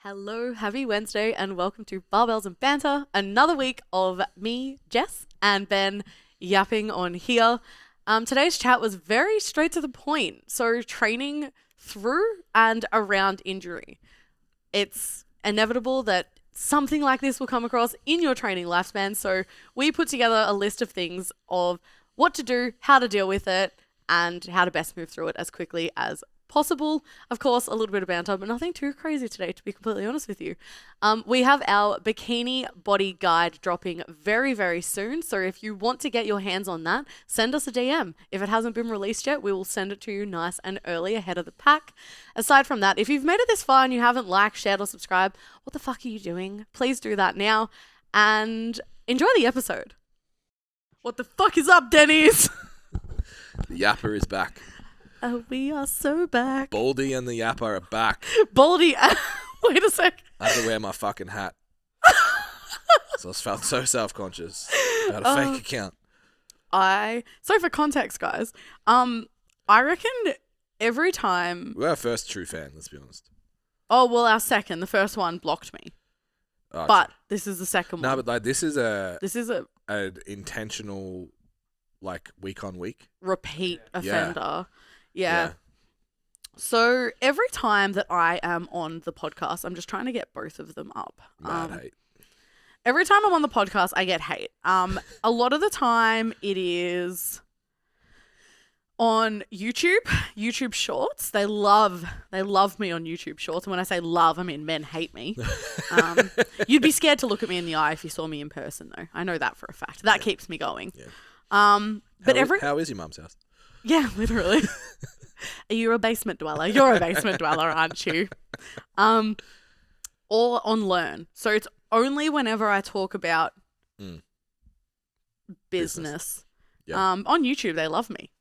Hello, happy Wednesday, and welcome to Barbells and Banter. Another week of me, Jess, and Ben yapping on here. Today's chat was very straight to the point. So, training through and around injury. It's inevitable that something like this will come across in your training lifespan. So, we put together a list of things of what to do, how to deal with it, and how to best move through it as quickly as possible. Of course, a little bit of banter, but nothing too crazy today, to be completely honest with you. We have our bikini body guide dropping very, very soon. So if you want to get your hands on that, send us a DM. If it hasn't been released yet, we will send it to you nice and early ahead of the pack. Aside from that, if you've made it this far and you haven't liked, shared, or subscribed, what the fuck are you doing? Please do that now and enjoy the episode. What the fuck is up, Denny's? The Yapper is back. Oh, we are so back. Baldy and the Yapper are back. Baldy, wait a sec. I had to wear my fucking hat. So I felt so self-conscious about a fake account. So for context, guys, I reckon every time... We're our first true fan, let's be honest. Oh, well, our second. The first one blocked me. Oh, but this is the second one. No, but like this is an intentional, like, week on week. Repeat offender. Yeah. So every time that I am on the podcast, I'm just trying to get both of them up. Mad hate. Every time I'm on the podcast, I get hate. A lot of the time it is on YouTube Shorts. They love me on YouTube Shorts. And when I say love, I mean men hate me. You'd be scared to look at me in the eye if you saw me in person, though. I know that for a fact. That keeps me going. Yeah. How is your mum's house? Yeah, literally. You're a basement dweller. You're a basement dweller, aren't you? Or on Learn. So it's only whenever I talk about business. Yeah. On YouTube, they love me.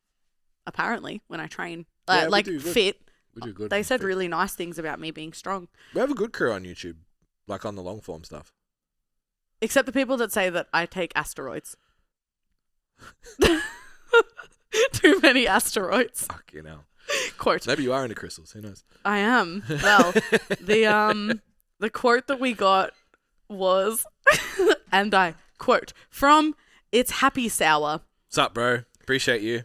Apparently, when I train, fit. We do good. They said really nice things about me being strong. We have a good crew on YouTube, like on the long form stuff. Except the people that say that I take asteroids. Too many asteroids. Fuck, you know. Quote. Maybe you are into crystals. Who knows? I am. Well, the quote that we got was, and I quote, from It's Happy Sour. What's up, bro? Appreciate you.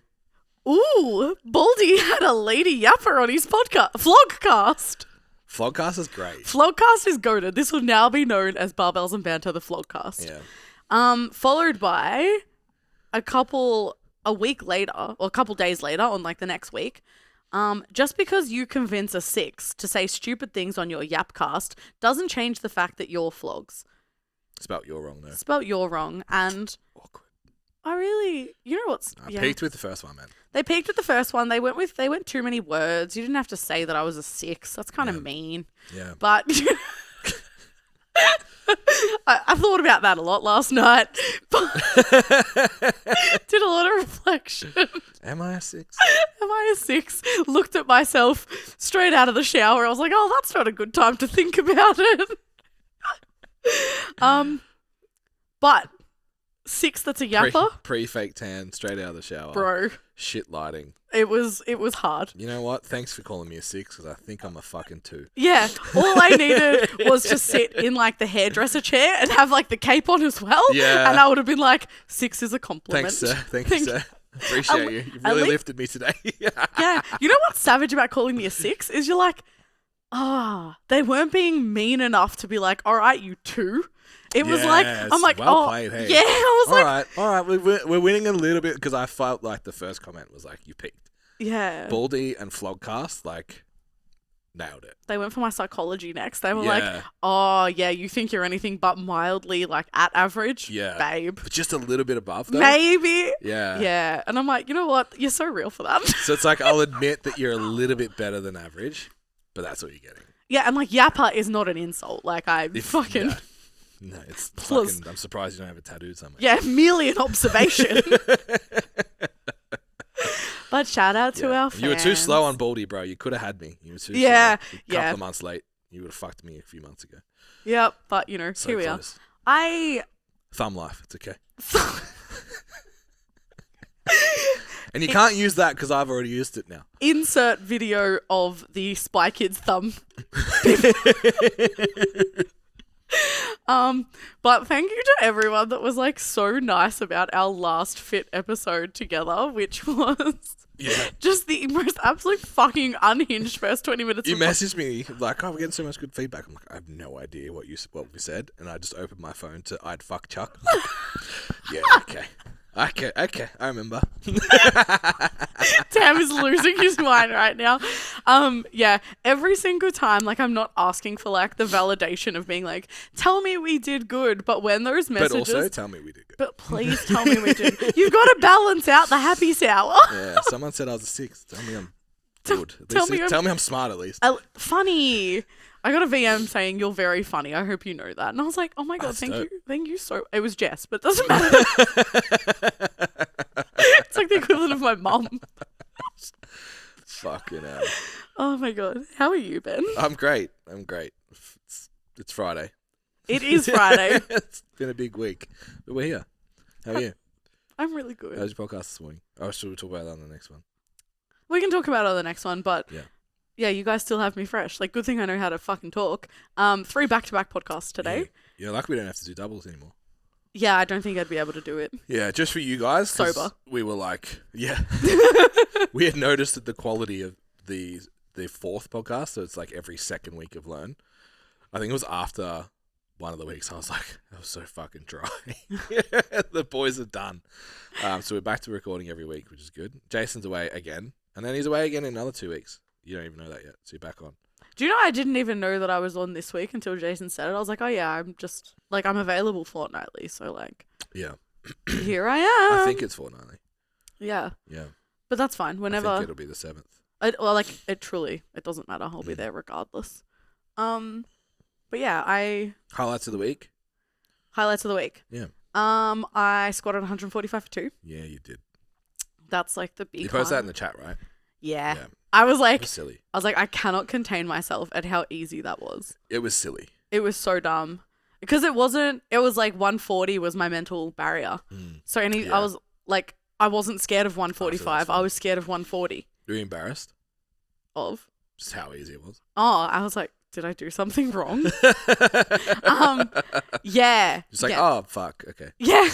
Ooh, Baldy had a lady yapper on his podcast. Vlogcast. Vlogcast is great. Vlogcast is goated. This will now be known as Barbells and Banter, the Vlogcast. Yeah. Followed by a week later, or a couple days later, on like the next week, just because you convince a six to say stupid things on your Yapcast doesn't change the fact that you're flogs. Spelt you're wrong, though. Spelt you're wrong, and awkward. I peaked with the first one, man. They peaked with the first one. They went too many words. You didn't have to say that I was a six. That's kind of mean. Yeah. But I thought about that a lot last night. Did a lot of reflection. Am I a six? Am I a six? Looked at myself straight out of the shower. I was like, oh, that's not a good time to think about it. But six, that's a yapper. Pre-fake tan, straight out of the shower. Bro. Shit lighting. It was hard. You know what? Thanks for calling me a six, because I think I'm a fucking two. Yeah. All I needed was to sit in like the hairdresser chair and have like the cape on as well. Yeah. And I would have been like, six is a compliment. Thanks, sir. Thank you, sir. Appreciate you. You really lifted me today. Yeah. You know what's savage about calling me a six is you're like, they weren't being mean enough to be like, all right, you two. It was like, I'm like, well played, hey. Yeah. I was all right. We're winning a little bit, because I felt like the first comment was like, you peaked. Yeah. Baldy and Vlogcast, like, nailed it. They went for my psychology next. They were like, oh, yeah, you think you're anything but mildly, like, at average? Yeah. Babe. But just a little bit above, though. Maybe. Yeah. Yeah. And I'm like, you know what? You're so real for that. So it's like, I'll admit that you're a little bit better than average, but that's what you're getting. Yeah, and like, yapper is not an insult. Like, fucking... Yeah. No, it's fucking... I'm surprised you don't have it tattooed somewhere. Yeah, merely an observation. But shout out to our fans. You were too slow on Baldy, bro. You could have had me. You were too slow. A couple of months late. You would have fucked me a few months ago. Yep, but you know, so here close. We are. Thumb life. It's okay. And you can't use that because I've already used it now. Insert video of the Spy Kids thumb. But thank you to everyone that was like so nice about our last fit episode together, which was just the most absolute fucking unhinged first 20 minutes. You messaged me like, "Oh, we're getting so much good feedback." I'm like, I have no idea what we said, and I just opened my phone to "I'd fuck Chuck." Yeah, okay, I remember. Tam is losing his mind right now. Yeah, every single time, like, I'm not asking for like the validation of being like, tell me we did good, but when those messages, but also tell me we did good. But please tell me we did. You've got to balance out the happy sour. Yeah, someone said I was a 6. Tell me I'm good. Tell me I'm smart at least. Funny. I got a VM saying you're very funny. I hope you know that. And I was like, oh my God, thank you so. It was Jess, but it doesn't matter. It's like the equivalent of my mum. Fucking hell. Oh my God. How are you, Ben? I'm great. It's Friday. It is Friday. It's been a big week. But we're here. How are you? I'm really good. How was your podcast this morning? Oh, should we talk about that on the next one? We can talk about it on the next one, but yeah, you guys still have me fresh. Like, good thing I know how to fucking talk. 3 back-to-back podcasts today. Yeah, lucky we don't have to do doubles anymore. Yeah, I don't think I'd be able to do it. Yeah, just for you guys. Sober. We were like, we had noticed that the quality of the 4th podcast, so it's like every second week of Learn. I think it was after one of the weeks, I was like, that was so fucking dry. The boys are done. So we're back to recording every week, which is good. Jason's away again, and then he's away again in another 2 weeks. You don't even know that yet, so you're back on. Do you know I didn't even know that I was on this week until Jason said it. I was like, oh yeah, I'm just, like, I'm available fortnightly, so like, yeah, here I am. I think it's fortnightly. Yeah. Yeah. But that's fine. Whenever. I think it'll be the 7th. It doesn't matter. I'll be there regardless. But yeah, Highlights of the week? Highlights of the week. Yeah. I squatted 145 for 2. Yeah, you did. That's like the big You posted that in the chat, right? Yeah. I was like, silly. I was like, I cannot contain myself at how easy that was. It was silly. It was so dumb. Because it was like 140 was my mental barrier. So I was like, I wasn't scared of 145. I was scared of 140. Were you embarrassed? Of? Just how easy it was. Oh, I was like, did I do something wrong? Yeah. Just like, oh, fuck. Okay. Yeah.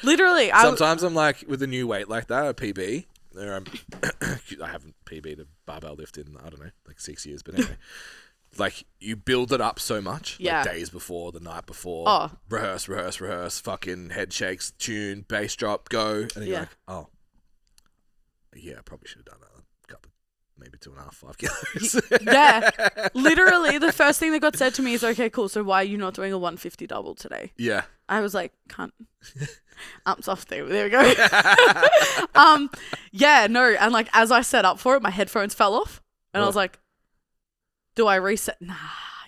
Literally. Sometimes I'm like, with a new weight like that, a PB, I haven't PB'd a barbell lift in, I don't know, like 6 years, but anyway. Like, you build it up so much. Yeah. Like days before, the night before. Oh. Rehearse. Fucking head shakes, tune, bass drop, go. And then you're like, oh. Yeah, I probably should have done that. Maybe 2.5, 5 kilos. Yeah. Literally, the first thing that got said to me is, okay, cool, so why are you not doing a 150 double today? Yeah. I was like, cunt. Soft there we go. Yeah, no, and like as I set up for it, my headphones fell off. And I was like, do I reset? Nah,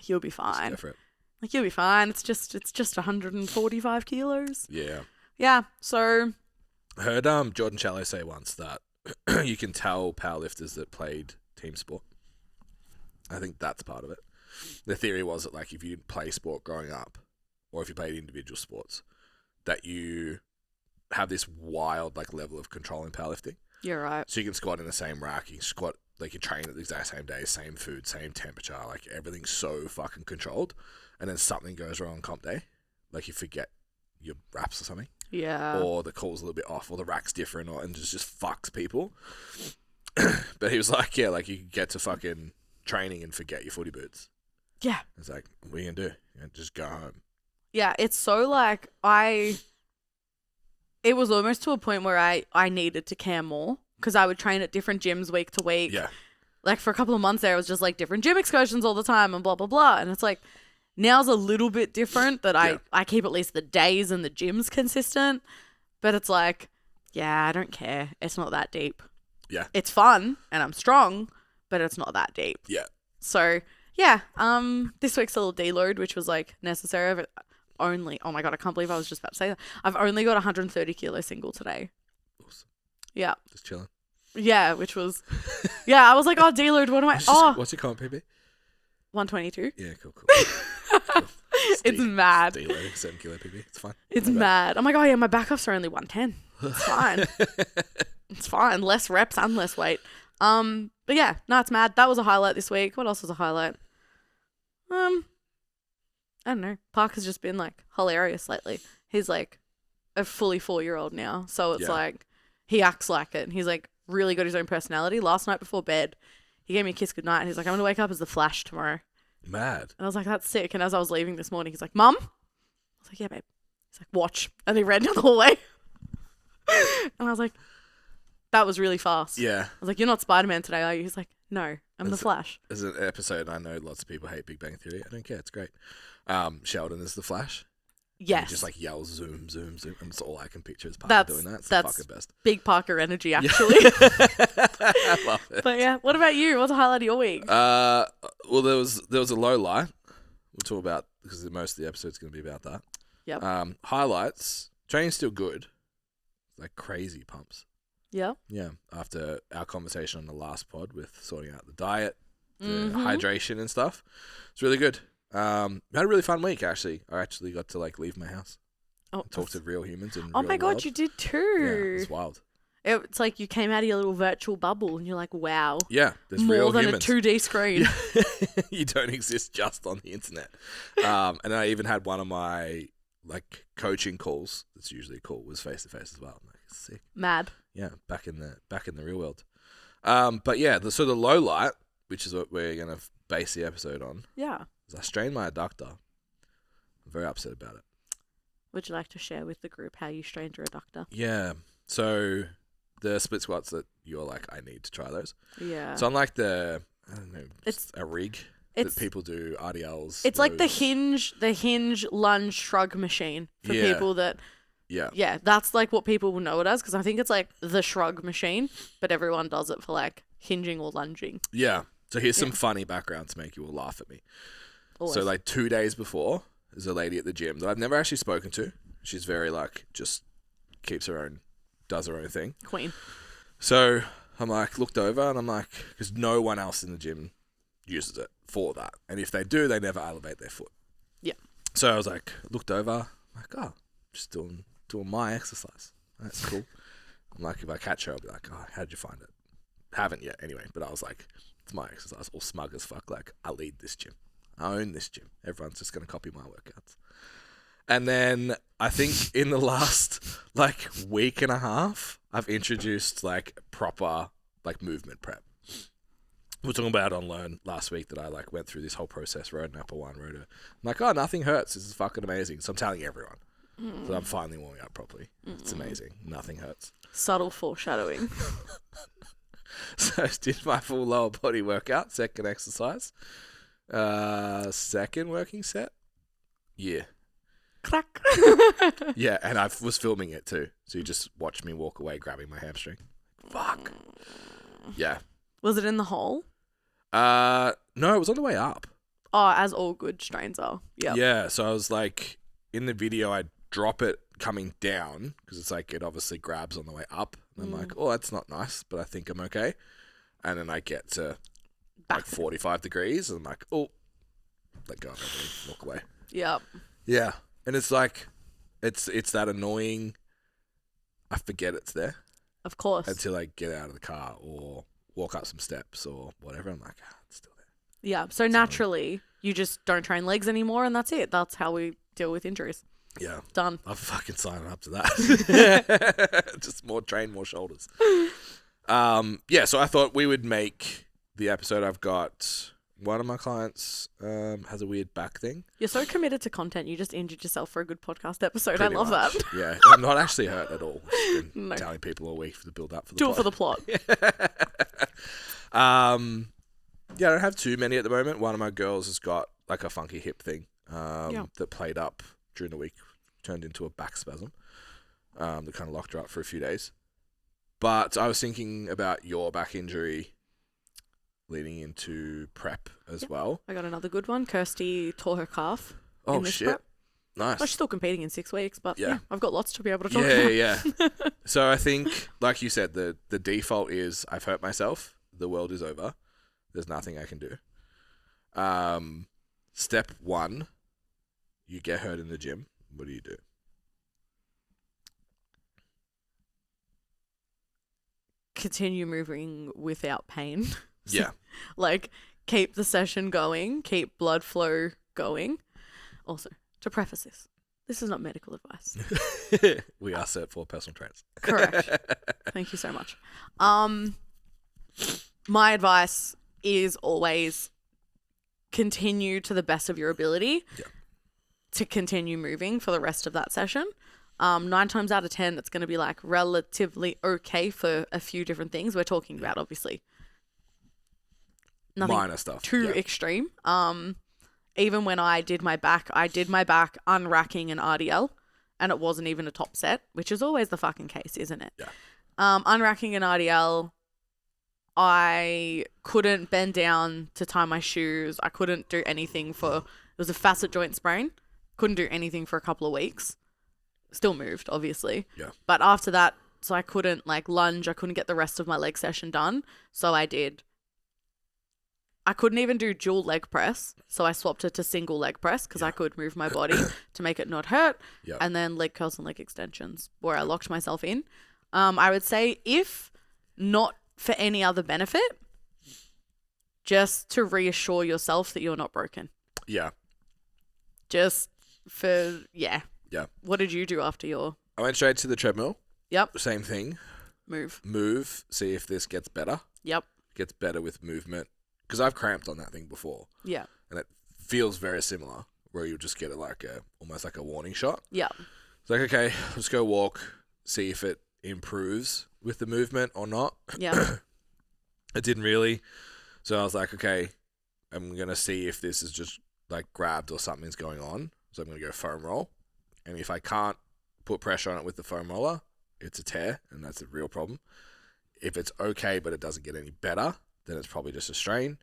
you'll be fine. Just go for it. Like, you'll be fine. It's just 145 kilos. Yeah. Yeah, so I heard Jordan Challo say once that you can tell powerlifters that played team sport. I think that's part of it. The theory was that, like, if you didn't play sport growing up, or if you played individual sports, that you have this wild, like, level of control in powerlifting. You're right. So you can squat in the same rack, you can squat, like, you train at the exact same day, same food, same temperature, like, everything's so fucking controlled. And then something goes wrong on comp day, like you forget your wraps or something. Yeah. Or the call's a little bit off, or the rack's different, and just fucks people. But he was like, yeah, like, you get to fucking training and forget your footy boots. Yeah. It's like, what are you gonna do? Just go home. Yeah, it's so like it was almost to a point where I needed to care more because I would train at different gyms week to week. Yeah. Like, for a couple of months there, it was just like different gym excursions all the time and blah, blah, blah. And it's like, now's a little bit different that I keep at least the days and the gyms consistent. But it's like, yeah, I don't care. It's not that deep. Yeah. It's fun and I'm strong, but it's not that deep. Yeah. So, yeah, this week's a little deload, which was like necessary. But only, oh my God, I can't believe I was just about to say that. I've only got 130 kilo single today. Awesome. Yeah. Just chilling. Yeah, which was, I was like, oh, deload, what am I? What's your comp, PB? 122. Yeah, cool. It's mad. Stilo, 7 kilo PB. It's fine. It's mad. I'm like, oh yeah, my back ups are only 110. It's fine. It's fine. Less reps and less weight. But yeah, no, it's mad. That was a highlight this week. What else was a highlight? I don't know. Parker's just been like hilarious lately. He's like a fully 4-year-old now. So it's like he acts like it. And he's like really got his own personality. Last night before bed, he gave me a kiss goodnight and he's like, I'm going to wake up as the Flash tomorrow. Mad. And I was like, that's sick. And as I was leaving this morning, he's like, Mum? I was like, yeah, babe. He's like, watch. And he ran down the hallway. And I was like, that was really fast. Yeah. I was like, you're not Spider-Man today, are you? He's like, no, I'm the Flash. There's an episode, I know lots of people hate Big Bang Theory. I don't care. It's great. Sheldon is the Flash. Yes. He just like yells, zoom, zoom, zoom. And it's all I can picture is Parker doing that. It's the fucking best. Big Parker energy, actually. I love it. But yeah, what about you? What's the highlight of your week? Well, there was a low light. We'll talk about, because most of the episode's going to be about that. Yep. Highlights. Training's still good. Like crazy pumps. Yeah. Yeah. After our conversation on the last pod with sorting out the diet, the hydration and stuff, it's really good. Had a really fun week, actually. I actually got to like leave my house. Oh, talk to real humans in oh real my God, world. you did too. Yeah, it's wild. It's like you came out of your little virtual bubble and you're like, wow. Yeah, there's more real than humans. a 2D screen. Yeah. You don't exist just on the internet. And I even had one of my like coaching calls. That's usually a call, was face to face as well. I'm like, sick. Mad. Yeah, back in the real world. But yeah, the low light, which is what we're gonna base the episode on. Yeah. Is I strained my adductor. I'm very upset about it. Would you like to share with the group how you strained your adductor? Yeah. So the split squats that you're like, I need to try those. Yeah. So unlike the, I don't know, It's a rig that people do, RDLs. It's like the hinge lunge shrug machine for people that. Yeah. Yeah, that's like what people will know it as, because I think it's like the shrug machine, but everyone does it for like hinging or lunging. Yeah. So here's some funny background to make you all laugh at me. Always. So like 2 days before, there's a lady at the gym that I've never actually spoken to. She's very like, just keeps her own, does her own thing. Queen. So I'm like, looked over and I'm like, because no one else in the gym uses it for that. And if they do, they never elevate their foot. Yeah. So I was like, looked over, I'm like, oh, just doing my exercise. That's cool. I'm like, if I catch her, I'll be like, oh, how'd you find it? Haven't yet anyway, but I was like, it's my exercise. All smug as fuck. Like, I lead this gym. I own this gym. Everyone's just going to copy my workouts. And then I think in the last like week and a half, I've introduced like proper like movement prep. We were talking about it on Learn last week that I like went through this whole process, rode an upper one, rode a. I'm like, oh, nothing hurts. This is fucking amazing. So I'm telling everyone. So I'm finally warming up properly. It's amazing. Nothing hurts. Subtle foreshadowing. So I did my full lower body workout, second exercise. Second working set. Yeah. Crack. Yeah, and I was filming it too. So you just watched me walk away grabbing my hamstring. Fuck. Yeah. Was it in the hole? No, it was on the way up. Oh, as all good strains are. Yeah. Yeah, so I was like, in the video, I drop it coming down because it's like it obviously grabs on the way up. And I'm like, oh, that's not nice, but I think I'm okay. And then I get to like 45 degrees and I'm like, oh, let go of everything, walk away. Yep. Yeah. And it's like, it's that annoying, I forget it's there. Of course. Until I get out of the car or walk up some steps or whatever. I'm like, it's still there. Yeah. So naturally, you just don't train legs anymore and that's it. That's how we deal with injuries. Yeah. Done. I'm fucking signing up to that. Just train more shoulders. Yeah, so I thought we would make the episode. I've got one of my clients has a weird back thing. You're so committed to content. You just injured yourself for a good podcast episode. Pretty I love much. that. Yeah, I'm not actually hurt at all. I've been telling people all week to build up for the Do plot. it for the plot. Yeah, I don't have too many at the moment. One of my girls has got like a funky hip thing that played up during the week, turned into a back spasm that kind of locked her up for a few days. But I was thinking about your back injury leading into prep as well. I got another good one. Kirsty tore her calf. Oh, in this shit. prep. Nice. Well, she's still competing in 6 weeks, but Yeah. I've got lots to be able to talk about. Yeah. So I think, like you said, the default is I've hurt myself. The world is over. There's nothing I can do. Step one, you get hurt in the gym, what do you do? Continue moving without pain. Yeah. Like, keep the session going, keep blood flow going. Also, to preface this is not medical advice. We are Cert 4 personal trainers. Correct. Thank you so much. My advice is always continue to the best of your ability to continue moving for the rest of that session. 9 times out of 10, it's going to be like relatively okay for a few different things. We're talking about obviously nothing minor stuff. too extreme. Even when I did my back unracking an RDL, and it wasn't even a top set, which is always the fucking case, isn't it? Yeah. Unracking an RDL, I couldn't bend down to tie my shoes. I couldn't do anything it was a facet joint sprain. Couldn't do anything for a couple of weeks. Still moved, obviously. Yeah. But after that, so I couldn't like lunge. I couldn't get the rest of my leg session done. So I couldn't even do dual leg press. So I swapped it to single leg press because I could move my body to make it not hurt. Yeah. And then leg curls and leg extensions where I locked myself in. I would say if not for any other benefit, just to reassure yourself that you're not broken. Yeah. Just for, Yeah. What did you do after your... I went straight to the treadmill. Yep. Same thing. Move. See if this gets better. Yep. Gets better with movement. Because I've cramped on that thing before. Yeah. And it feels very similar, where you'll just get almost like a warning shot. Yeah. It's like, okay, let's go walk, see if it improves with the movement or not. Yeah. It didn't really. So I was like, okay, I'm going to see if this is just like grabbed or something's going on. So I'm going to go foam roll. And if I can't put pressure on it with the foam roller, it's a tear, and that's a real problem. If it's okay, but it doesn't get any better, then it's probably just a strain.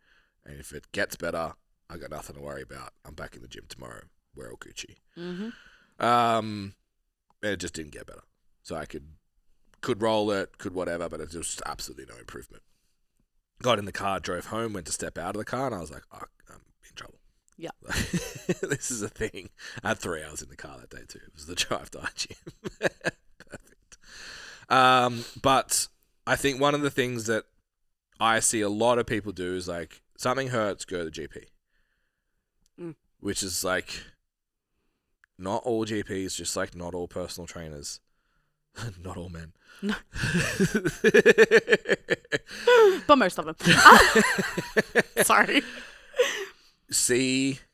And if it gets better, I got nothing to worry about. I'm back in the gym tomorrow. We're all Gucci. Mm-hmm. And it just didn't get better. So I could roll it, could whatever, but it was just absolutely no improvement. Got in the car, drove home, went to step out of the car, and I was like, oh, I'm in trouble. Yeah. This is a thing. I had 3 hours in the car that day too. It was the drive to our gym. Perfect. But I think one of the things that I see a lot of people do is like, something hurts, go to the GP. Which is like, not all GPs, just like not all personal trainers. Not all men. No. But most of them. Sorry.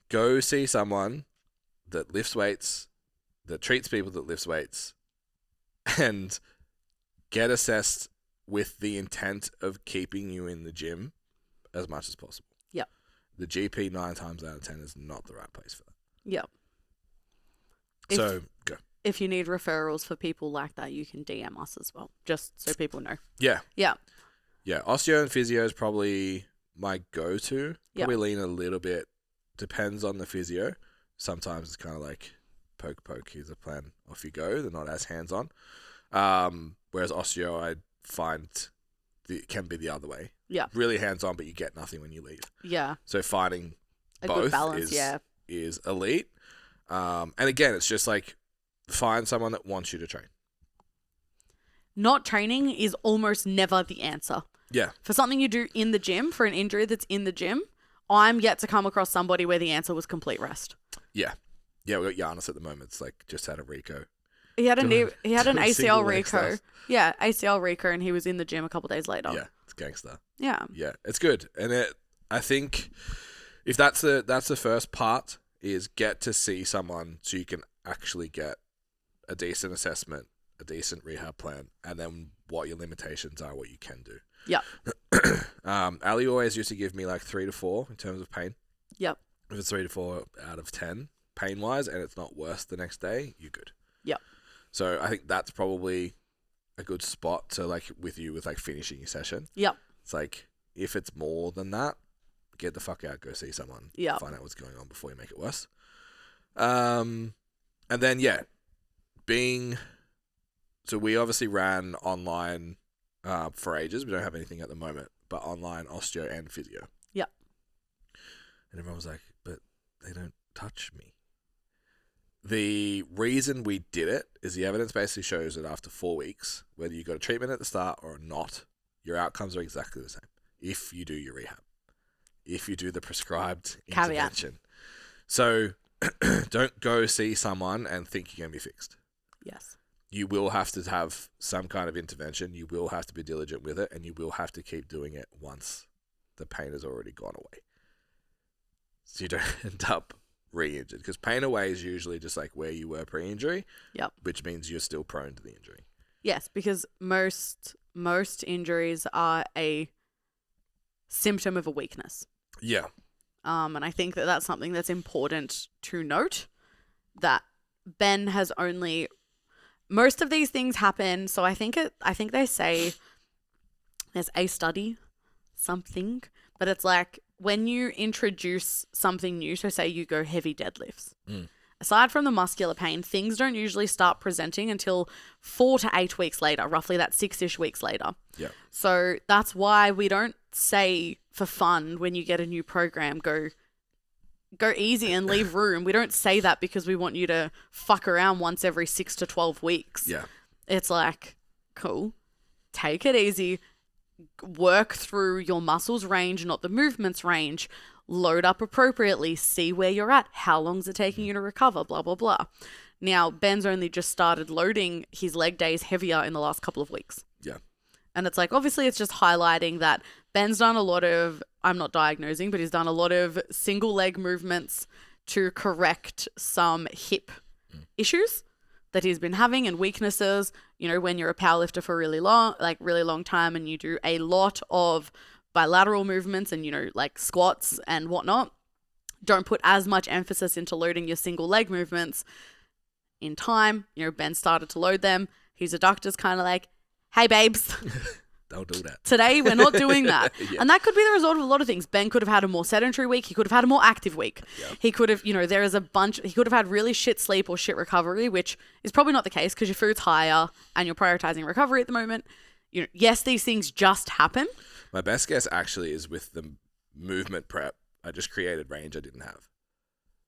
Go see someone that lifts weights, that treats people that lifts weights, and get assessed with the intent of keeping you in the gym as much as possible. Yep. The GP 9 times out of 10 is not the right place for that. Yep. So go. If you need referrals for people like that, you can DM us as well, just so people know. Yeah. Yeah. Yeah. Osteo and physio is probably my go-to. Probably lean a little bit. Depends on the physio. Sometimes it's kind of like poke, here's a plan, off you go. They're not as hands-on. Whereas osteo, I find it can be the other way. Yeah. Really hands-on, but you get nothing when you leave. Yeah. So finding a both good balance, is elite. And again, it's just like find someone that wants you to train. Not training is almost never the answer. Yeah. For something you do in the gym, for an injury that's in the gym, I'm yet to come across somebody where the answer was complete rest. Yeah. Yeah, we got Giannis at the moment. It's like just had a Rico. He had an ACL Rico. Stuff. Yeah, ACL Rico, and he was in the gym a couple days later. Yeah, it's gangster. Yeah. Yeah, it's good. And I think if that's the first part is get to see someone so you can actually get a decent assessment, a decent rehab plan, and then what your limitations are, what you can do. Yeah. Ali always used to give me like 3 to 4 in terms of pain. Yep. If it's 3 to 4 out of 10 pain-wise and it's not worse the next day, you're good. Yep. So I think that's probably a good spot to like with like finishing your session. Yep. It's like if it's more than that, get the fuck out, go see someone. Yeah. Find out what's going on before you make it worse. And then so we obviously ran online for ages. We don't have anything at the moment, but online osteo and physio. Yep. And everyone was like, but they don't touch me. The reason we did it is the evidence basically shows that after 4 weeks, whether you got a treatment at the start or not, your outcomes are exactly the same. If you do your rehab, if you do the prescribed intervention. So don't go see someone and think you're going to be fixed. Yes. You will have to have some kind of intervention. You will have to be diligent with it, and you will have to keep doing it once the pain has already gone away. So you don't end up re-injured, because pain away is usually just like where you were pre-injury. Yep. Which means you're still prone to the injury. Yes, because most injuries are a symptom of a weakness. Yeah. And I think that that's something that's important to note, that Ben has only, most of these things happen. So I think they say there's a study, something, but it's like when you introduce something new, so say you go heavy deadlifts, aside from the muscular pain, things don't usually start presenting until 4 to 8 weeks later, roughly that 6-ish weeks later. Yeah. So that's why we don't say for fun when you get a new program, go easy and leave room. We don't say that because we want you to fuck around once every 6 to 12 weeks. Yeah. It's like, cool, take it easy, work through your muscles range, not the movements range, load up appropriately, see where you're at, how long's it taking you to recover, blah, blah, blah. Now, Ben's only just started loading his leg days heavier in the last couple of weeks. Yeah. And it's like, obviously it's just highlighting that Ben's done a lot of, I'm not diagnosing, but he's done a lot of single leg movements to correct some hip issues that he's been having and weaknesses. You know, when you're a powerlifter for really long time and you do a lot of bilateral movements and, you know, like squats and whatnot, don't put as much emphasis into loading your single leg movements. In time, you know, Ben started to load them. His adductor's kind of like, hey, babes. Don't do that. Today, we're not doing that. Yeah. And that could be the result of a lot of things. Ben could have had a more sedentary week. He could have had a more active week. Yep. He could have, you know, he could have had really shit sleep or shit recovery, which is probably not the case because your food's higher and you're prioritizing recovery at the moment. You know, yes, these things just happen. My best guess actually is with the movement prep, I just created range I didn't have.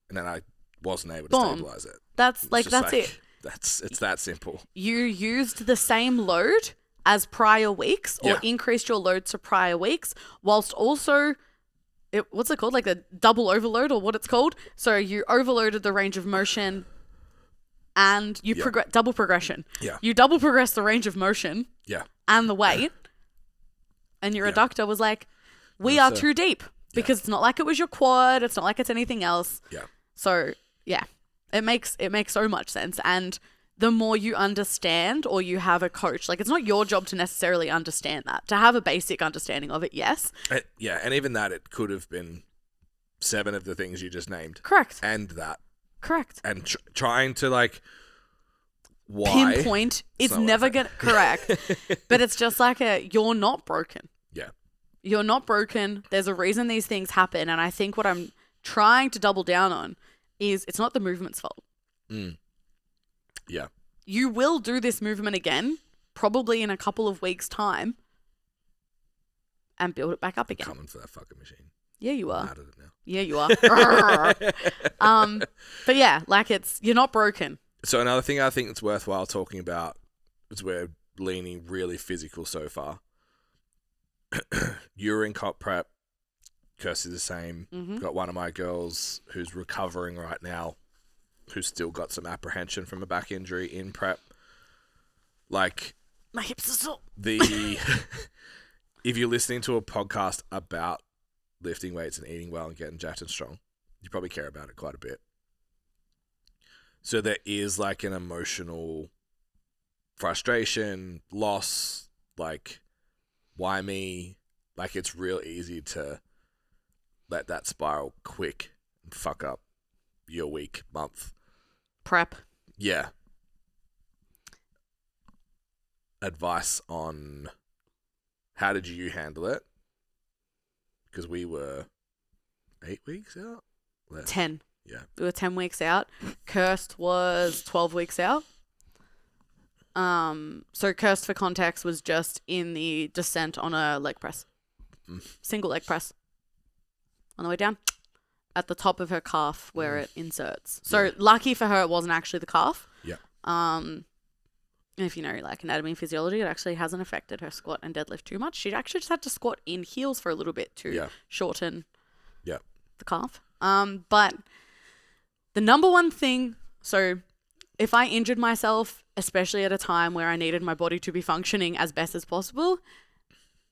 And then I wasn't able to stabilize it. That's it. It's that simple. You used the same load as prior weeks or increased your load to prior weeks whilst also, what's it called? Like the double overload or what it's called. So you overloaded the range of motion and you double progression. Yeah. You double progressed the range of motion and the weight. And your adductor was like, we are too deep because it's not like it was your quad. It's not like it's anything else. Yeah. So yeah, it makes so much sense. And the more you understand or you have a coach, like it's not your job to necessarily understand that. To have a basic understanding of it, yes. And even that, it could have been 7 of the things you just named. Correct. And that. Correct. And trying to like, why? Pinpoint, it's never going to, correct. But it's just like you're not broken. Yeah. You're not broken. There's a reason these things happen. And I think what I'm trying to double down on is it's not the movement's fault. Yeah. You will do this movement again, probably in a couple of weeks' time, and build it back up again. Coming for that fucking machine. Yeah, you are. I'm mad at it now. Yeah, you are. But yeah, like you're not broken. So another thing I think that's worthwhile talking about is we're leaning really physical so far. You're in comp prep. Kirsty's the same. Mm-hmm. Got one of my girls who's recovering right now, who's still got some apprehension from a back injury in prep. Like, my hips are sore. If you're listening to a podcast about lifting weights and eating well and getting jacked and strong, you probably care about it quite a bit. So there is like an emotional frustration, loss, like, why me? Like, it's real easy to let that spiral quick and fuck up your week, month. Prep. Yeah. Advice on how did you handle it? Because we were 8 weeks out? Less. 10. Yeah. We were 10 weeks out. Kirst was 12 weeks out. So Kirst, for context, was just in the descent on a leg press. Single leg press. On the way down. at the top of her calf where it inserts. So lucky for her, it wasn't actually the calf. Yeah. If you know, like anatomy and physiology, it actually hasn't affected her squat and deadlift too much. She actually just had to squat in heels for a little bit to shorten the calf. But the number one thing, so if I injured myself, especially at a time where I needed my body to be functioning as best as possible,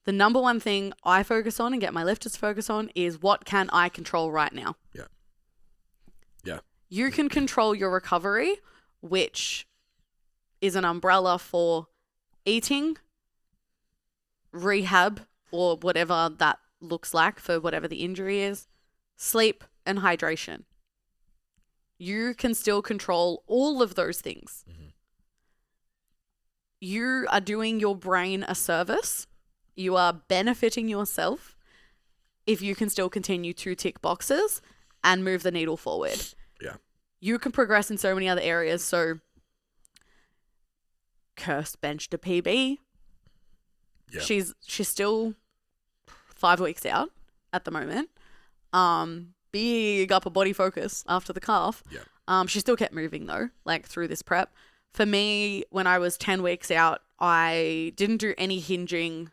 the number one thing I focus on and get my lifters to focus on is what can I control right now? Yeah. Yeah. You can control your recovery, which is an umbrella for eating, rehab, or whatever that looks like for whatever the injury is, sleep, and hydration. You can still control all of those things. Mm-hmm. You are doing your brain a service. You are benefiting yourself if you can still continue to tick boxes and move the needle forward. Yeah. You can progress in so many other areas. So, Kirst benched a PB. Yeah. She's still 5 weeks out at the moment. Big upper body focus after the calf. Yeah. She still kept moving though, like through this prep. For me, when I was 10 weeks out, I didn't do any hinging.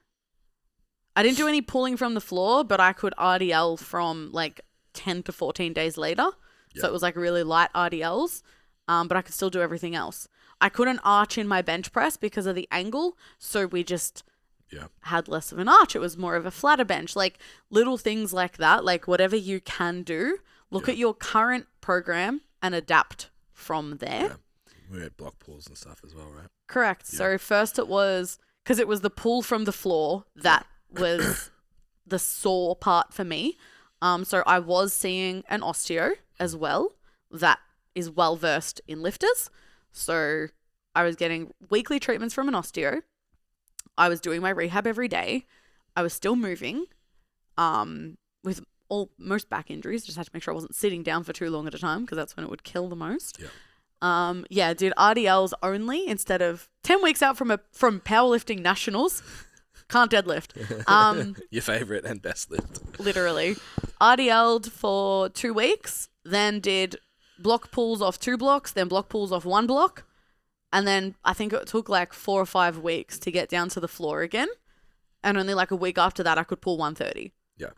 I didn't do any pulling from the floor, but I could RDL from like 10 to 14 days later. Yeah. So it was like really light RDLs, but I could still do everything else. I couldn't arch in my bench press because of the angle, so we just had less of an arch. It was more of a flatter bench. Like little things like that, like whatever you can do, look at your current program and adapt from there. Yeah. We had block pulls and stuff as well, right? Correct. Yeah. So first it was, because it was the pull from the floor that was the sore part for me. So I was seeing an osteo as well that is well versed in lifters. So I was getting weekly treatments from an osteo. I was doing my rehab every day. I was still moving with most back injuries. Just had to make sure I wasn't sitting down for too long at a time because that's when it would kill the most. Yeah. Did RDLs only instead of 10 weeks out from powerlifting nationals. Can't deadlift. Your favorite and best lift. Literally. RDL'd for 2 weeks, then did block pulls off 2 blocks, then block pulls off 1 block. And then I think it took like 4 or 5 weeks to get down to the floor again. And only like a week after that, I could pull 130. Yeah.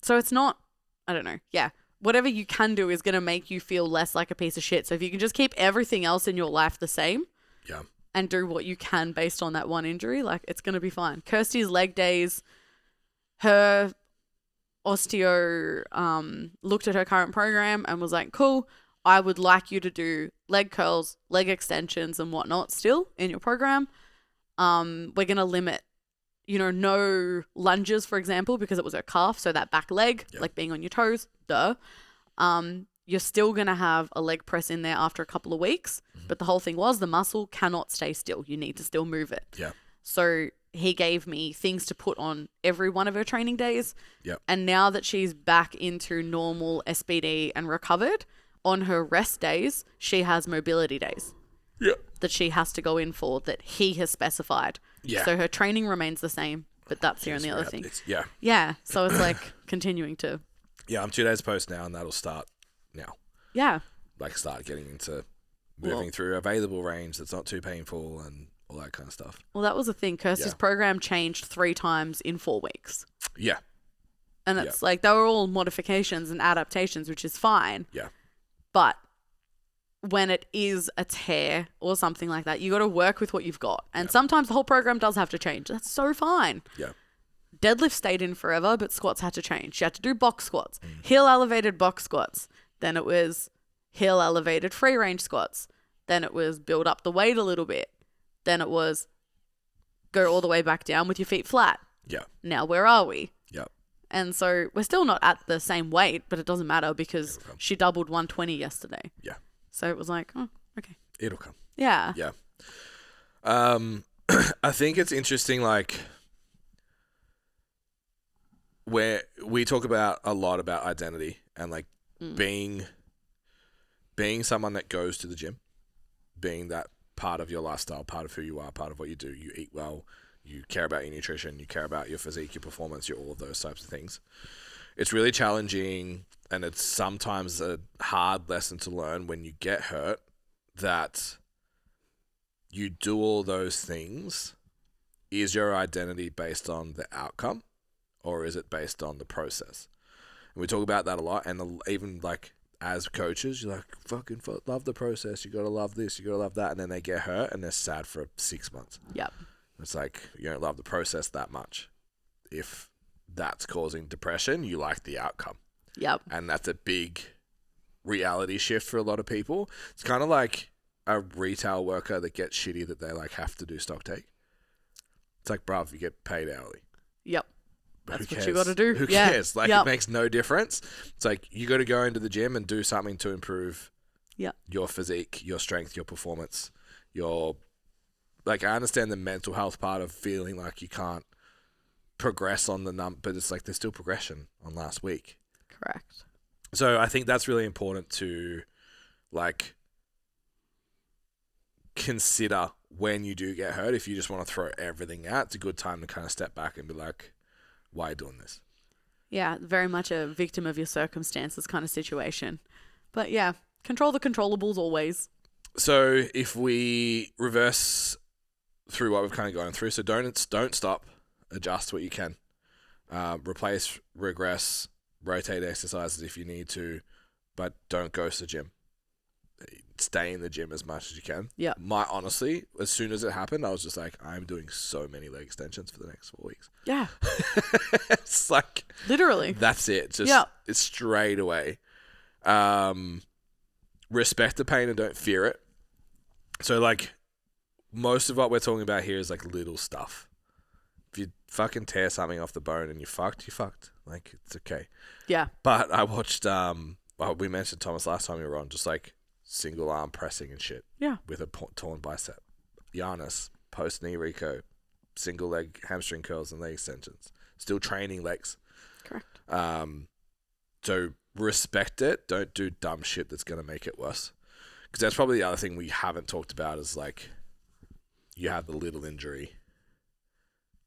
So it's not, I don't know. Yeah. Whatever you can do is going to make you feel less like a piece of shit. So if you can just keep everything else in your life the same. Yeah. And do what you can based on that one injury, like it's going to be fine. Kirsty's leg days, her osteo looked at her current program and was like, cool, I would like you to do leg curls, leg extensions and whatnot still in your program. We're going to limit, no lunges, for example, because it was her calf. So that back leg, like being on your toes, duh. You're still going to have a leg press in there after a couple of weeks. But the whole thing was the muscle cannot stay still. You need to still move it. Yeah. So he gave me things to put on every one of her training days. Yeah. And now that she's back into normal SBD and recovered, on her rest days, she has mobility days. Yeah. That she has to go in for that he has specified. Yeah. So her training remains the same, but that's the only other thing. Yeah. Yeah. So it's like continuing to. Yeah, I'm 2 days post now and that'll start now. Yeah. Like start getting into moving through available range that's not too painful and all that kind of stuff. Well, that was the thing. Kirsty's program changed 3 times in 4 weeks. Yeah. And it's like they were all modifications and adaptations, which is fine. Yeah. But when it is a tear or something like that, you got to work with what you've got. And sometimes the whole program does have to change. That's so fine. Yeah. Deadlift stayed in forever, but squats had to change. You had to do box squats, heel elevated box squats. Then it was heel elevated free range squats. Then it was build up the weight a little bit. Then it was go all the way back down with your feet flat. Yeah. Now where are we? Yeah. And so we're still not at the same weight, but it doesn't matter because she doubled 120 yesterday. Yeah. So it was like, oh, okay. It'll come. Yeah. Yeah. I think it's interesting, like, where we talk about a lot about identity and like being someone that goes to the gym, being that part of your lifestyle, part of who you are, part of what you do. You eat well, you care about your nutrition, you care about your physique, your performance, all of those types of things. it's really challenging, and it's sometimes a hard lesson to learn when you get hurt, that you do all those things. Is your identity based on the outcome, or is it based on the process? And we talk about that a lot, and even like as coaches, you're like, fucking love the process, you gotta love this, you gotta love that, and then they get hurt and they're sad for 6 months. Yep. It's like, you don't love the process that much. If that's causing depression, you like the outcome. Yep. And that's a big reality shift for a lot of people. It's kind of like a retail worker that gets shitty that they like have to do stock take. It's like, bruv, you get paid hourly. Yep. Who That's what cares? you got to do. Who Yeah. cares? Like, Yep. it makes no difference. It's like, you got to go into the gym and do something to improve Yep. your physique, your strength, your performance, your... Like, I understand the mental health part of feeling like you can't progress on the but it's like there's still progression on last week. Correct. So I think that's really important to, like, consider when you do get hurt. If you just want to throw everything out, it's a good time to kind of step back and be like, why are you doing this? Yeah, very much a victim of your circumstances kind of situation. But yeah, control the controllables always. So if we reverse through what we've kind of gone through, so don't stop, adjust what you can, replace, regress, rotate exercises if you need to, but don't ghost the gym. Stay in the gym as much as you can. Yeah. Honestly, as soon as it happened, I was just like, I'm doing so many leg extensions for the next 4 weeks. Yeah. It's like, literally. that's it. Just It's straight away. Respect the pain and don't fear it. So like, most of what we're talking about here is like little stuff. If you fucking tear something off the bone and you're fucked. Like, it's okay. Yeah. But I watched, we mentioned Thomas last time we were on, just like single arm pressing and shit. Yeah. With a torn bicep. Giannis, post knee Rico, single leg hamstring curls and leg extensions. Still training legs. Correct. So respect it. Don't do dumb shit that's going to make it worse. Because that's probably the other thing we haven't talked about is like, you have the little injury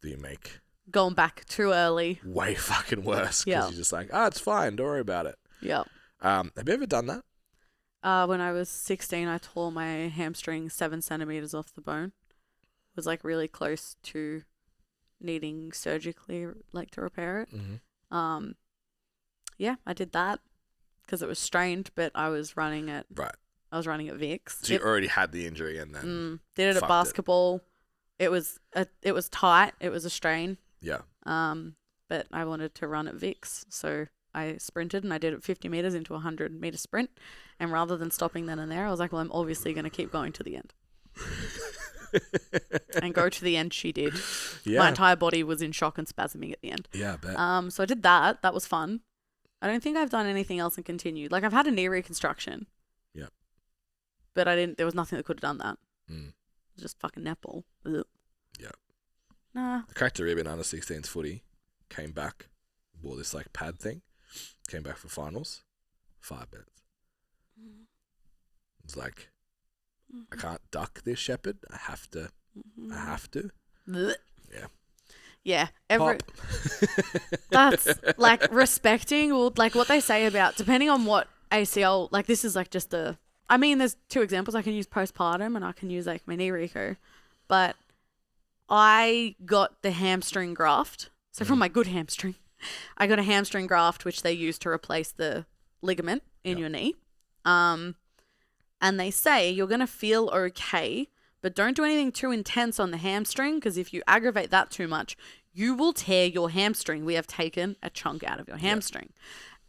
that you make Going back too early. way fucking worse. Because Yeah. you're just like, it's fine. Don't worry about it. Yeah. Have you ever done that? When I was 16, I tore my hamstring 7 centimeters off the bone. It was like really close to needing surgically like to repair it. Mm-hmm. Yeah, I did that because it was strained, but I was running at Vicks. So you already had the injury and then did it at fucked basketball. It was tight. It was a strain. Yeah. But I wanted to run at Vicks, so I sprinted and I did it 50 meters into a 100-meter sprint. And rather than stopping then and there, I was like, well, I'm obviously going to keep going to the end. And go to the end she did. Yeah. My entire body was in shock and spasming at the end. Yeah, I bet. So I did that. That was fun. I don't think I've done anything else and continued. Like, I've had a knee reconstruction. Yeah. But there was nothing that could have done that. Mm. It was just fucking netball. Ugh. Yeah. Nah. I cracked a rib in under 16s footy. Came back. Wore this like pad thing. Came back for finals. 5 minutes. It's like, I can't duck this shepherd. I have to. Blech. Yeah. Yeah. Pop. That's like respecting, or like what they say about, depending on what ACL, like this is like just there's 2 examples. I can use postpartum and I can use like my knee reco, but I got the hamstring graft. So from my good hamstring, I got a hamstring graft, which they use to replace the ligament in your knee. And they say you're going to feel okay, but don't do anything too intense on the hamstring, because if you aggravate that too much, you will tear your hamstring. We have taken a chunk out of your hamstring.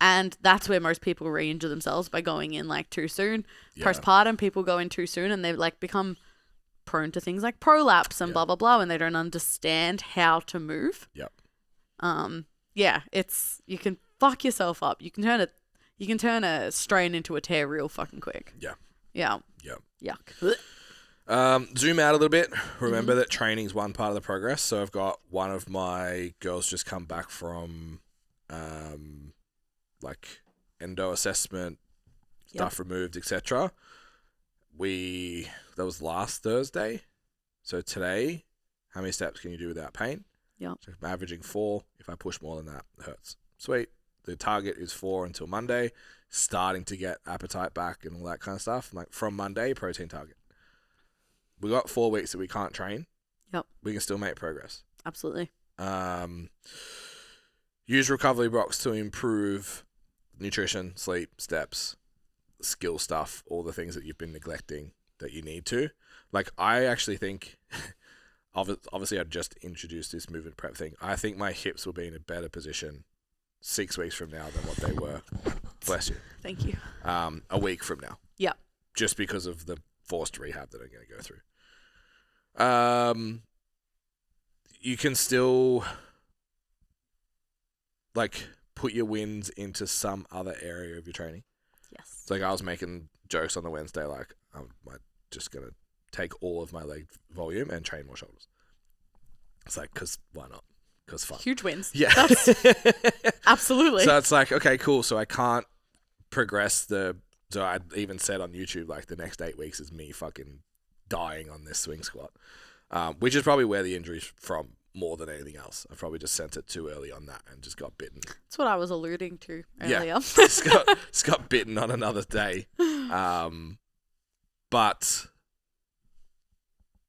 And that's where most people re-injure themselves, by going in like too soon. Yeah. Postpartum, people go in too soon and they like become prone to things like prolapse and blah, blah, blah, and they don't understand how to move. Yep. Yeah, you can fuck yourself up. You can turn a strain into a tear real fucking quick. Yeah. Yeah. Yep. Yuck. Zoom out a little bit. Remember that training's one part of the progress. So I've got one of my girls just come back from like endo assessment, stuff removed, etc. That was last Thursday. So today, how many steps can you do without pain? Yeah. So I'm averaging 4. If I push more than that, it hurts. Sweet. the target is 4 until Monday, starting to get appetite back and all that kind of stuff. Like from Monday, protein target. We got 4 weeks that we can't train. Yep. We can still make progress. Absolutely. Use recovery blocks to improve nutrition, sleep, steps, skill stuff, all the things that you've been neglecting that you need to. Like, I actually think, obviously I just introduced this movement prep thing. I think my hips will be in a better position 6 weeks from now than what they were. Bless you. Thank you. A week from now. Yeah. Just because of the forced rehab that I'm going to go through. You can still, like, put your wins into some other area of your training. Yes. It's like I was making jokes on the Wednesday, like, I'm just going to take all of my leg volume and train more shoulders. It's like, because why not? Because fun. Huge wins. Yeah. That's absolutely. So it's like, okay, cool. So I can't progress so I even said on YouTube, like, the next 8 weeks is me fucking dying on this swing squat, which is probably where the injury's from more than anything else. I probably just sent it too early on that and just got bitten. That's what I was alluding to earlier. Yeah, just got bitten on another day. But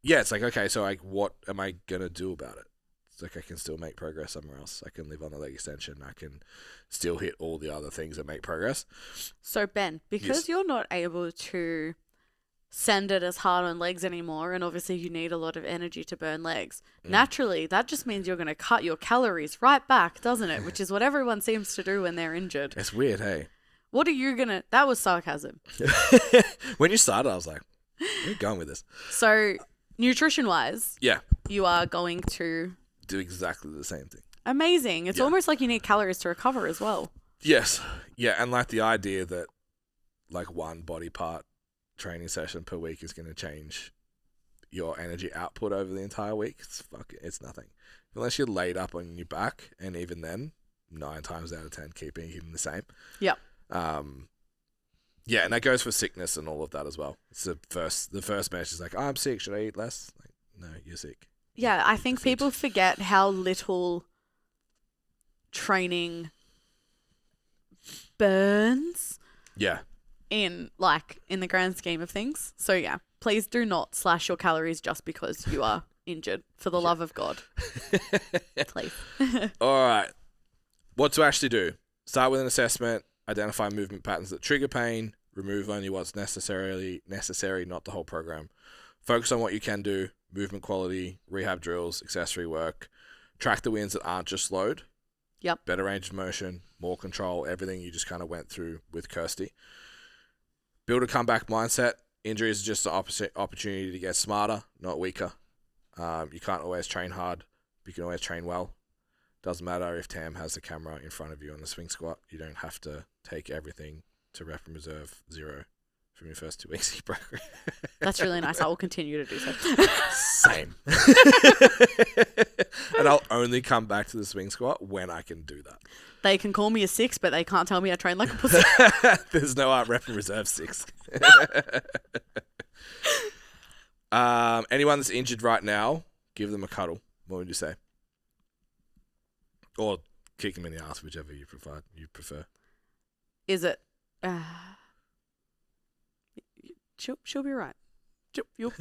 yeah, it's like, okay, so like, what am I gonna do about it? It's like, I can still make progress somewhere else. I can live on the leg extension. I can still hit all the other things that make progress. So Ben, because you're not able to send it as hard on legs anymore, and obviously you need a lot of energy to burn legs, naturally that just means you're going to cut your calories right back, doesn't it? Which is what everyone seems to do when they're injured. It's weird, hey? What are you going to... That was sarcasm. When you started, I was like, where are you going with this? So, nutrition-wise, Yeah. you are going to... Do exactly the same thing. Amazing. It's almost like you need calories to recover as well. Yes. Yeah, and like the idea that like one body part training session per week is going to change your energy output over the entire week. It's nothing. Unless you're laid up on your back, and even then, 9 times out of 10 keeping the same. Yep. Yeah, and that goes for sickness and all of that as well. It's the first message is like, oh, I'm sick, should I eat less? Like, no, you're sick. Yeah, I think people forget how little training burns. Yeah. In the grand scheme of things. So yeah, please do not slash your calories just because you are injured, for the love of God. Please. All right. What to actually do? Start with an assessment, identify movement patterns that trigger pain, remove only what's necessary, not the whole program. Focus on what you can do, movement quality, rehab drills, accessory work, track the wins that aren't just load. Yep. Better range of motion, more control, everything you just kind of went through with Kirsty. Build a comeback mindset. Injuries are just an opportunity to get smarter, not weaker. You can't always train hard, but you can always train well. Doesn't matter if Tam has the camera in front of you on the swing squat. You don't have to take everything to rep and reserve 0 from your first 2 weeks of your program. That's really nice. I will continue to do so. Same. And I'll only come back to the swing squat when I can do that. They can call me a 6, but they can't tell me I train like a pussy. There's no rep and reserve 6. Anyone that's injured right now, give them a cuddle. What would you say? Or kick them in the ass, whichever you prefer. Is it? She'll be right. You'll.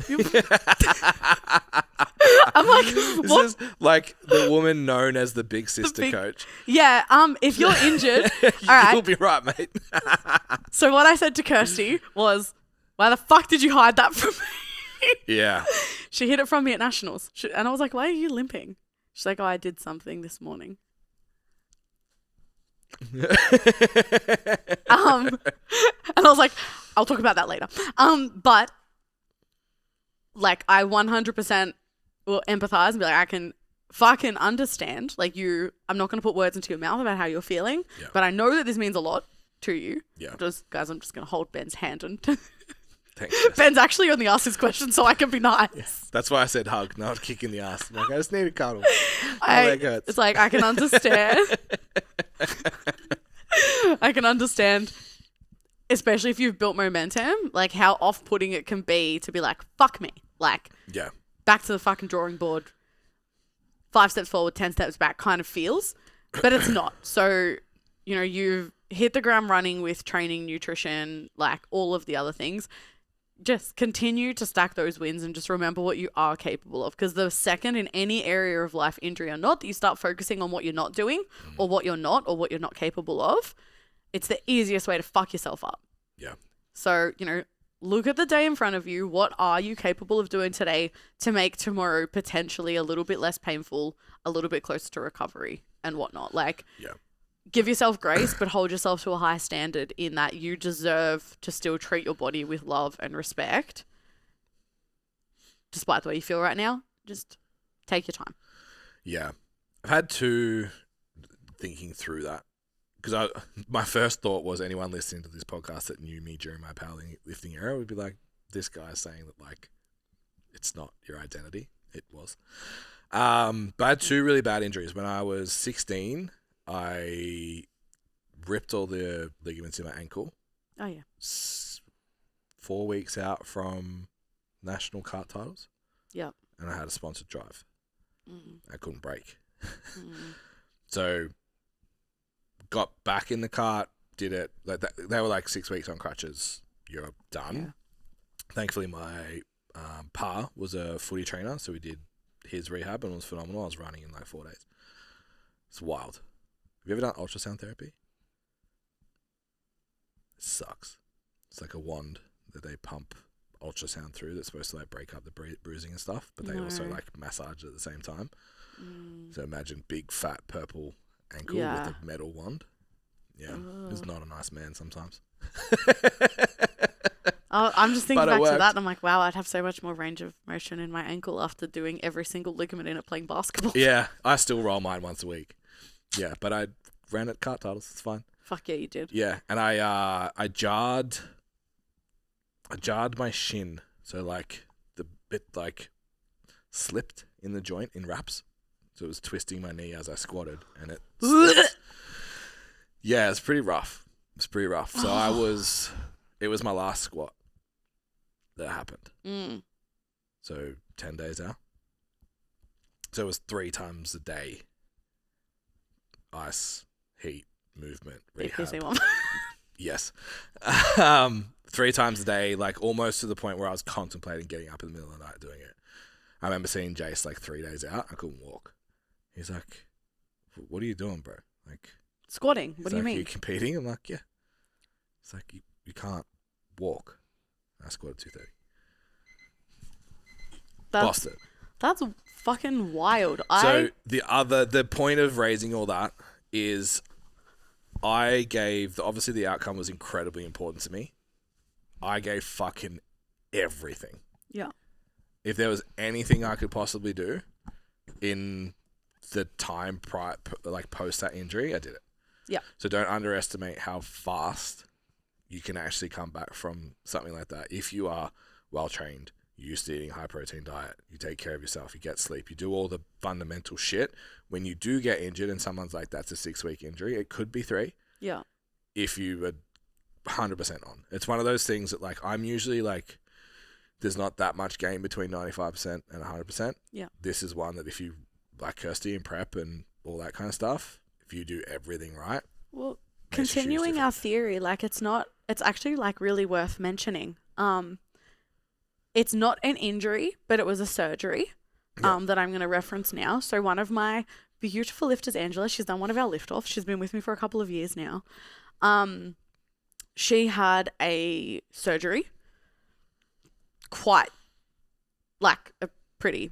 I'm like, this what? is like the woman known as the big sister coach. Yeah. If you're injured, all right. You'll be right, mate. So what I said to Kirsty was, "Why the fuck did you hide that from me?" Yeah. She hid it from me at nationals, and I was like, "Why are you limping?" She's like, "Oh, I did something this morning." And I was like, I'll talk about that later. But like, I 100% will empathize and be like, I can fucking understand. Like, I'm not going to put words into your mouth about how you're feeling, but I know that this means a lot to you. Yeah. Guys, I'm just going to hold Ben's hand and Thanks, Jess. Ben's actually only asked this question so I can be nice. Yeah. That's why I said hug, not kick in the ass. I'm like, I just need a cuddle. My leg hurts. It's like, I can understand. I can understand, especially if you've built momentum, like how off-putting it can be to be like, fuck me. Like, yeah, back to the fucking drawing board. 5 steps forward, 10 steps back kind of feels, but it's not. So you've hit the ground running with training, nutrition, like all of the other things. Just continue to stack those wins and just remember what you are capable of. Because the second in any area of life, injury or not, that you start focusing on what you're not doing or what you're not capable of, it's the easiest way to fuck yourself up. Yeah. So, look at the day in front of you. What are you capable of doing today to make tomorrow potentially a little bit less painful, a little bit closer to recovery and whatnot? Like, give yourself grace, but hold yourself to a high standard in that you deserve to still treat your body with love and respect. Despite the way you feel right now, just take your time. Yeah. I've had to thinking through that. Because my first thought was anyone listening to this podcast that knew me during my powerlifting era would be like, this guy is saying that, like, it's not your identity. It was. But I had 2 really bad injuries. When I was 16, I ripped all the ligaments in my ankle. Oh, yeah. 4 weeks out from national kart titles. Yep. And I had a sponsored drive. I couldn't brake. Mm. So got back in the cart, did it. Like they were like 6 weeks on crutches. You're done. Yeah. Thankfully, my pa was a footy trainer, so we did his rehab and it was phenomenal. I was running in like 4 days. It's wild. Have you ever done ultrasound therapy? It sucks. It's like a wand that they pump ultrasound through that's supposed to like break up the bruising and stuff, but they also like massage at the same time. So imagine big fat purple ankle with a metal wand. Yeah, it's not a nice man sometimes. I'm just thinking back to that and I'm like, wow, I'd have so much more range of motion in my ankle after doing every single ligament in it playing basketball. Yeah, I still roll mine once a week. Yeah, but I ran at kart titles. It's fine. Fuck yeah, you did. Yeah, and I jarred my shin, so like the bit like slipped in the joint in wraps, so it was twisting my knee as I squatted, and it slipped. Yeah, it's pretty rough. So it was my last squat that happened. So 10 days out. So it was 3 times a day. Ice, heat, movement, rehab. Yes. 3 times a day, like almost to the point where I was contemplating getting up in the middle of the night doing it. I remember seeing Jace like 3 days out. I couldn't walk. He's like, what are you doing, bro? Like squatting. What do you like, mean? Are you competing? I'm like, yeah. It's like, you can't walk. I squatted 230. Lost it. That's fucking wild. So the point of raising all that is I gave, obviously the outcome was incredibly important to me. I gave fucking everything. Yeah. If there was anything I could possibly do in the time post that injury, I did it. Yeah. So don't underestimate how fast you can actually come back from something like that. If you are well trained, you used to eating high protein diet, you take care of yourself, you get sleep, you do all the fundamental shit. When you do get injured and someone's like, that's a 6-week injury, it could be 3. Yeah. If you are 100% on. It's one of those things that like, I'm usually like, there's not that much gain between 95% and 100%. Yeah. This is one that if you, like Kirsty and prep and all that kind of stuff, if you do everything right. Well, continuing our theory, like it's actually like really worth mentioning. It's not an injury, but it was a surgery that I'm going to reference now. So one of my beautiful lifters, Angela, she's done one of our lift-offs. She's been with me for a couple of years now. She had a surgery, quite like a pretty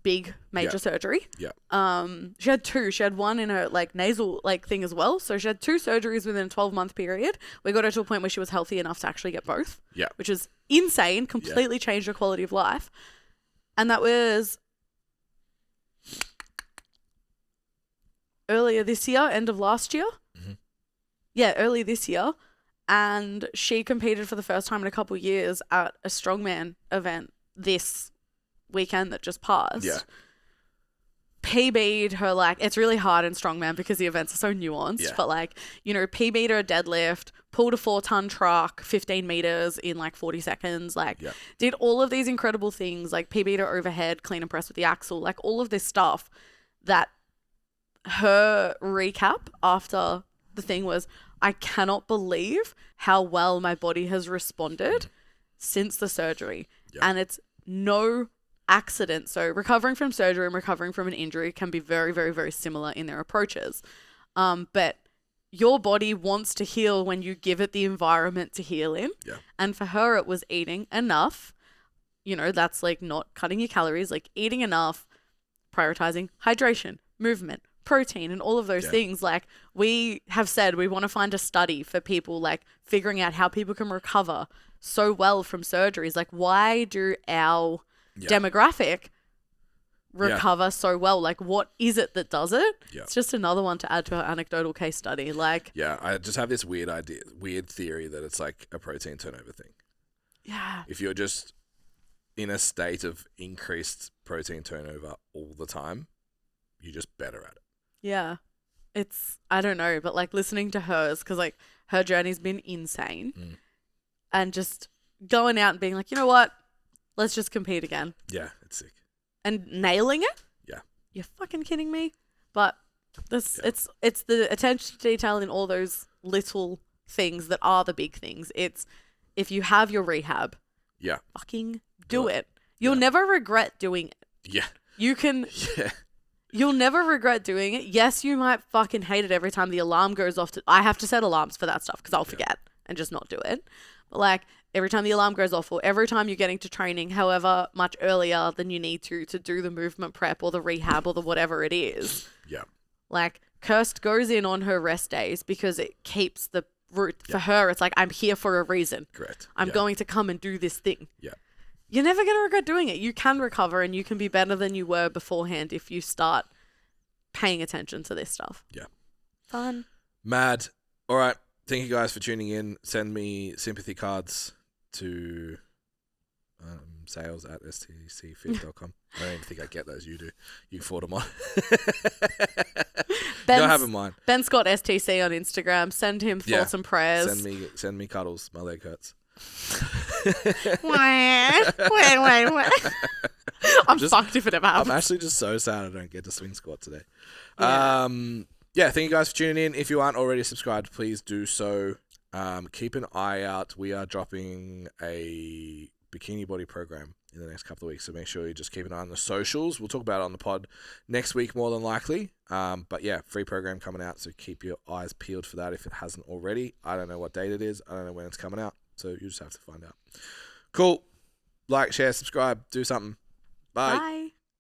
big major surgery. Yeah. She had 2. She had one in her like nasal like thing as well. So she had 2 surgeries within a 12-month period. We got her to a point where she was healthy enough to actually get both. Yeah. Which is insane, completely changed her quality of life. And that was earlier this year, end of last year. Mm-hmm. Yeah, early this year. And she competed for the first time in a couple of years at a strongman event this weekend that just passed. Yeah. PB'd her, like, it's really hard in strongman because the events are so nuanced, but like, PB'd her a deadlift, pulled a 4-ton truck 15 meters in like 40 seconds, like did all of these incredible things, like PB'd her overhead, clean and press with the axle, like all of this stuff that her recap after the thing was, I cannot believe how well my body has responded since the surgery. Yeah. And it's no accident. So recovering from surgery and recovering from an injury can be very, very, very similar in their approaches. But your body wants to heal when you give it the environment to heal in. Yeah. And for her, it was eating enough. You know, that's like not cutting your calories, like eating enough, prioritizing hydration, movement, protein, and all of those things. Like, we have said we want to find a study for people, like figuring out how people can recover so well from surgeries. Like, why do our demographic recover so well? Like, what is it that does it? It's just another one to add to our anecdotal case study. Like, I just have this weird theory that it's like a protein turnover thing. Yeah. If you're just in a state of increased protein turnover all the time, you're just better at it. Yeah. It's, I don't know, but like listening to hers, because like her journey's been insane, and just going out and being like, you know what, let's just compete again. Yeah, it's sick. And nailing it. Yeah. You're fucking kidding me? But this, it's the attention to detail in all those little things that are the big things. It's, if you have your rehab, fucking do it. You'll never regret doing it. Yeah. You can. Yeah. You'll never regret doing it. Yes, you might fucking hate it every time the alarm goes off. I have to set alarms for that stuff because I'll forget and just not do it. But like every time the alarm goes off, or every time you're getting to training, however much earlier than you need to do the movement prep or the rehab or the whatever it is. Yeah. Like, Kirst goes in on her rest days because it keeps the route for her. It's like, I'm here for a reason. Correct. I'm going to come and do this thing. Yeah. You're never going to regret doing it. You can recover and you can be better than you were beforehand if you start paying attention to this stuff. Yeah. Fun. Mad. All right. Thank you guys for tuning in. Send me sympathy cards to sales@stcfit.com. I don't even think I get those. You do. You can forward them on. Don't have them mine. Ben's got STC on Instagram. Send him thoughts and prayers. Send me cuddles. My leg hurts. Wait. I'm fucked if it ever happens. I'm actually just so sad I don't get to swing squat today. Yeah. Thank you guys for tuning in. If you aren't already subscribed, please do so. Keep an eye out. We are dropping a bikini body program in the next couple of weeks, so make sure you just keep an eye on the socials. We'll talk about it on the pod next week more than likely. But yeah, free program coming out, so keep your eyes peeled for that if it hasn't already. I don't know what date it is. I don't know when it's coming out. So you just have to find out. Cool. Like, share, subscribe, do something. Bye. Bye.